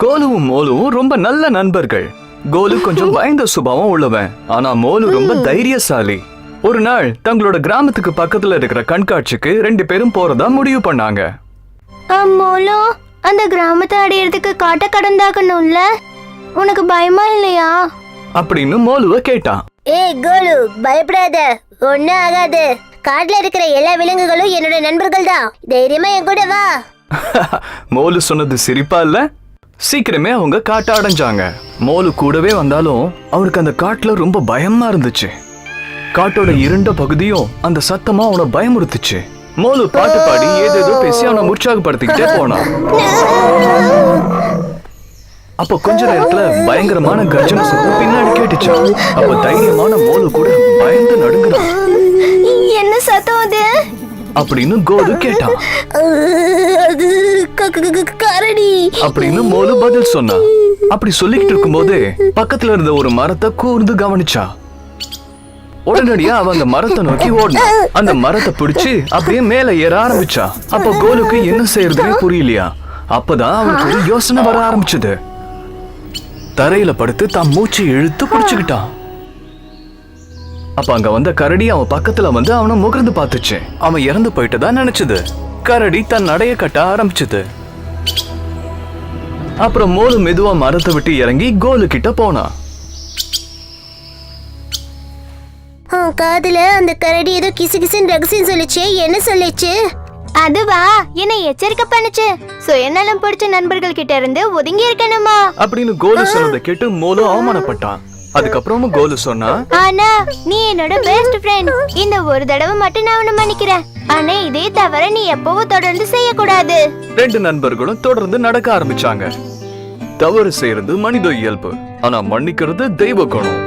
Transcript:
கோலுவும் மோலுவும் ரொம்ப நல்ல நண்பர்கள். கோலு கொஞ்சம் பயந்த சுபாவம் உள்ளவன், ஆனா மோலு ரொம்ப தைரியசாலி. ஒரு நாள் தங்களோட கிராமத்துக்கு பக்கத்துல இருக்கிற கண்காட்சிக்கு 2 பேரும் போறதா முடிவு பண்ணாங்க. மோலோ, அந்த கிராமத்தை அடையறதுக்கு காட்ட கடந்தாக்கணும்ல, உனக்கு பயமா இல்லையா அப்படின்னு மோலுவ கேட்டான். ஏய் கோலு, பயப்படாத, ஒன்னும் ஆகாது. காட்டுல இருக்கிற எல்லா விலங்குகளும் என்னோட நண்பர்கள் தான். தைரியமா என் கூட வா. மோலு சொன்னது சிரிப்பா இல்ல? சீக்கிரமே அவங்க காட்ட அடைஞ்சாங்க. மோலு கூடவே வந்தாலும் அவனுக்கு அந்த காட்டுல ரொம்ப பயமா இருந்துச்சு. காட்டோட இருண்ட பகுதியும் அந்த சத்தமா அவனை பயமுறுத்துச்சு. மோலு பாட்டு பாடி ஏதேதோ பேசி அவனை உற்சாகப்படுத்திக்கிட்டே போனான். அப்ப கொஞ்ச நேரத்துல பயங்கரமான கர்ஜன சத்தம் பின்னாடி கேட்டுச்சு. அப்ப தைரியமான மோலு கூட பயந்து நடுங்குறான். என்ன சத்தம் அது அப்படின்னு கோலு கேட்டான். கரடி அப்படின்னு மோலு பதில் சொன்னான். அப்படி சொல்லிக்கிட்டு இருக்கும்போது பக்கத்துல இருந்த ஒரு மரத்தை கூர்ந்து கவனிச்சா. உடனடியா அவன் அந்த மரத்தை நோக்கி ஓடினா. அந்த மரத்தை பிடிச்சு அப்படியே மேல ஏற ஆரம்பிச்சா. அப்ப கோலுக்கு என்ன செய்யறதுனே புரியலையா. அப்பதான் அவனுக்கு ஒரு யோசனை வர ஆரம்பிச்சது. தரையில படுத்து தான் மூச்சு இழுத்து பிடிச்சுக்கிட்டான். அப்ப அங்க வந்த கரடி அவன் பக்கத்துல வந்து அவனை முகர்ந்து பார்த்துச்சு. அவன் இறந்து போயிட்டதா நினைச்சது. கரடி தன் நடைய கட்ட ஆரம்பிச்சது. அப்புறம் மோலு மெதுவா மரத்தை விட்டு இறங்கி கோலு கிட்ட போனான். காதுல அந்த கரடி ஏதோ கிசு கிசுன்னு ரகசியம் சொல்லிச்சு. என்ன சொல்லிச்சு? அதுவா, என்ன எச்சரிக்கை பண்ணுச்சு. சுயநலம் பிடிச்ச நண்பர்கள் கிட்ட இருந்து ஒதுங்கி இருக்கணுமா அப்படின்னு கோலு சொன்னதை கேட்டு மோலு அவமானப்பட்டான். அதுக்கப்புறமும் கோலு சொன்னா, ஆனா நீ என்னோட பெஸ்ட் ஃப்ரெண்ட். இந்த ஒரு தடவை மட்டும் நான் உன்னை மன்னிக்கிறேன். ஆனா இதே தவிர நீ எப்பவும் தொடர்ந்து செய்யக்கூடாது. 2 நண்பர்களும் தொடர்ந்து நடக்க ஆரம்பிச்சாங்க. தவறு செய்யறது மனித இயல்பு, ஆனா மன்னிக்கிறது தெய்வ குணம்.